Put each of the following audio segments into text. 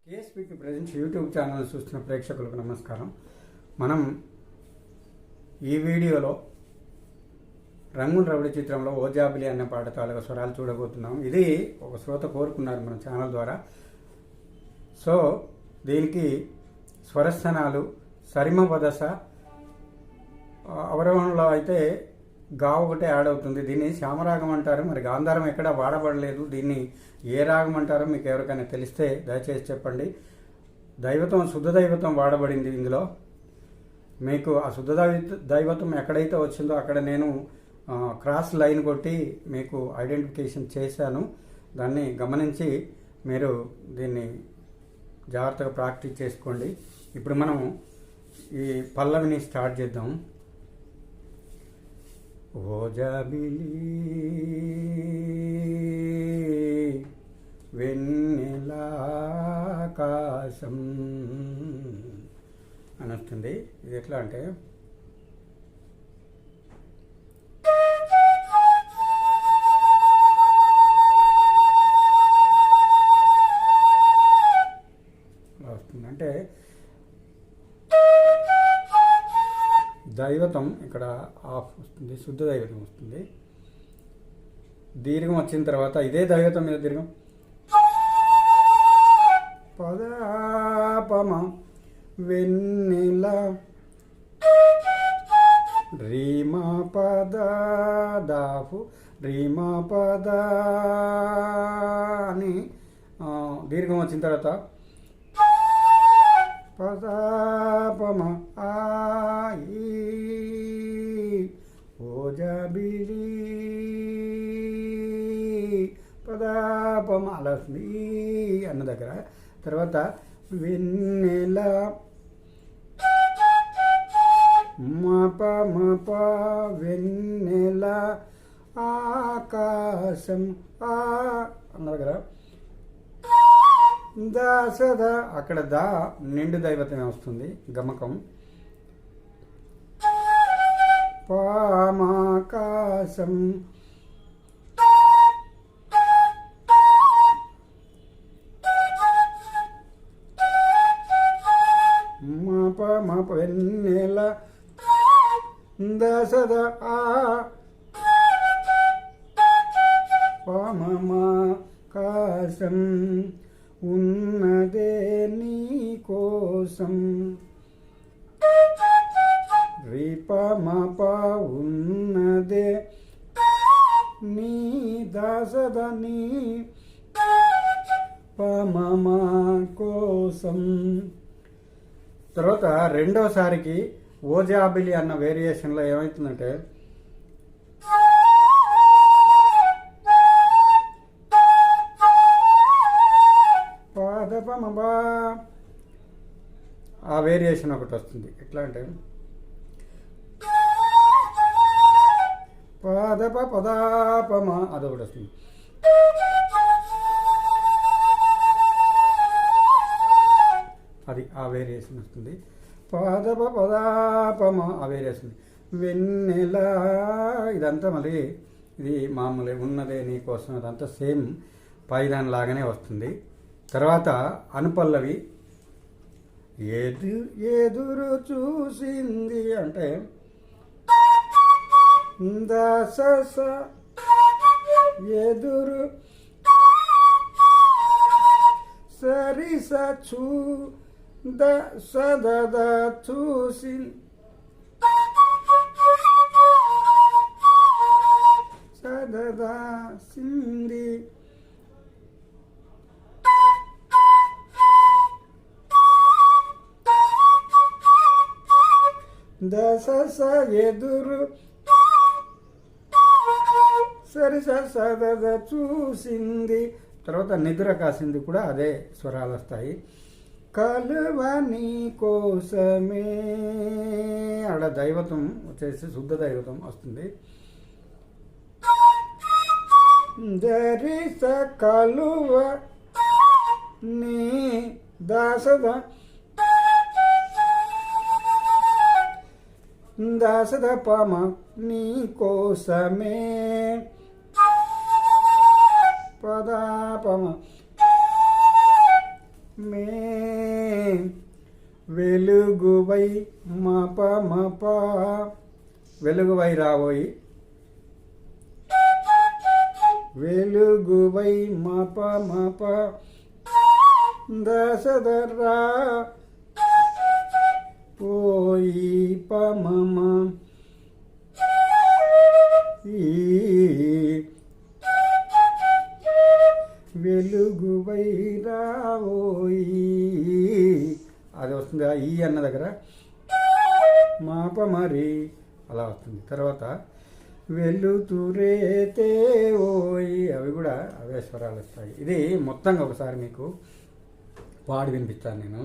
కేఎస్పీకి present YouTube channel చూస్తున్న ప్రేక్షకులకు నమస్కారం. మనం ఈ వీడియోలో రంగుల రవిడి చిత్రంలో ఓ జాబిలి అనే పాట తాలూకా స్వరాలు చూడబోతున్నాం. ఇది ఒక శ్రోత కోరుకున్నారు మన ఛానల్ ద్వారా. సో దీనికి స్వరస్థానాలు సరిమ పదస అవరోహణలో అయితే గా ఒకటే యాడ్ అవుతుంది. దీన్ని శ్యామరాగం అంటారు. మరి గాంధారం ఎక్కడ వాడబడలేదు. దీన్ని ఏ రాగం అంటారో మీకు ఎవరికైనా తెలిస్తే దయచేసి చెప్పండి. దైవతం శుద్ధ దైవతం వాడబడింది ఇందులో. మీకు ఆ శుద్ధ దైవతం ఎక్కడైతే వచ్చిందో అక్కడ నేను క్రాస్ లైన్ కొట్టి మీకు ఐడెంటిఫికేషన్ చేశాను. దాన్ని గమనించి మీరు దీన్ని జాగ్రత్తగా ప్రాక్టీస్ చేసుకోండి. ఇప్పుడు మనం ఈ పల్లవిని స్టార్ట్ చేద్దాం. ఓ జాబిలి వెన్నెలాకాశం అని వస్తుంది. ఇది ఎట్లా అంటే వస్తుంది. అంటే దైవతం ఇక్కడ ఆఫ్ వస్తుంది, శుద్ధ దైవతం వస్తుంది. దీర్ఘం వచ్చిన తర్వాత ఇదే దైవతం మీద దీర్ఘం పదాపమ వెన్నెల రీమా పద దాఫు రీమా పద అని దీర్ఘం వచ్చిన తర్వాత పదాపమ ఆయి ఓ జాబిలి పదాపమ అలా వస్తుంది అన్న దగ్గర. తర్వాత వెన్నెల మప మప వెన్నెల ఆకాశం ఆ అన్న దగ్గర దాసద అక్కడ దా నిండు దైవతమే వస్తుంది గమకం. పామాకాశం మప మప వెన్నెల దసద ఆ పామాకాశం ఉన్నదే నీ కోసం రిపమప ఉన్నదే నీ దాసద నీ పమమ కోసం. తర్వాత రెండోసారికి ఓజాబిలి అన్న వేరియేషన్లో ఏమవుతుందంటే పాదపమబా ఆ వేరియేషన్ ఒకటి వస్తుంది. ఎట్లా అంటే పాదప పదాపమ అదొకటి వస్తుంది. అది ఆ వేరియేషన్ వస్తుంది. పాదప పదాపమ ఆ వేరియేషన్. వెన్నెల ఇదంతా మళ్ళీ ఇది మామూలే ఉన్నదే నీకోసం అదంతా సేమ్ పైదాని లాగానే వస్తుంది. తర్వాత అనుపల్లవి ఎదురు చూసింది అంటే దస ఎదురు సరిస చూ దద చూసి సదద సింది దస ఎదురు సరి సదద చూసింది. తర్వాత నిద్ర కాసింది కూడా అదే స్వరాలు వస్తాయి. కలువని కోసమే ఆడ దైవతం వచ్చేసి శుద్ధ దైవతం వస్తుంది. దరిస కలువ నీ దాసద దాసద పమ నీ కోసమే పదాపమ మే వెలుగువై మప మప వెలుగువై రావోయి వెలుగువై మప మప దశదర్రా పోయి పమమ వెలుగువై రావోయి అది వస్తుంది. ఆ ఈ అన్న దగ్గర మాప మరి అలా వస్తుంది. తర్వాత వెలుతురేతే ఓయి అవి కూడా అవే స్వరాలు వస్తాయి. ఇది మొత్తంగా ఒకసారి మీకు పాడి వినిపిస్తాను నేను.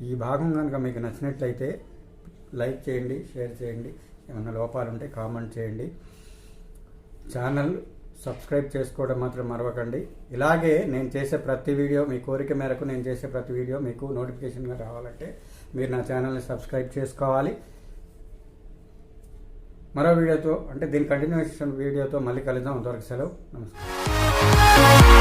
ఈ భాగం కనుక మీకు నచ్చినట్లయితే లైక్ చేయండి, షేర్ చేయండి. ఏమైనా లోపాలు ఉంటే కామెంట్ చేయండి. ఛానల్ సబ్స్క్రైబ్ చేసుకోవడం మాత్రం మరవకండి. ఇలాగే నేను చేసే ప్రతి వీడియో, మీ కోరిక మేరకు నేను చేసే ప్రతి వీడియో మీకు నోటిఫికేషన్గా రావాలంటే మీరు నా ఛానల్ని సబ్స్క్రైబ్ చేసుకోవాలి. మరో వీడియోతో, అంటే దీని కంటిన్యూషన్ వీడియోతో మళ్ళీ కలుద్దాం. అంతవరకు సెలవు. నమస్కారం.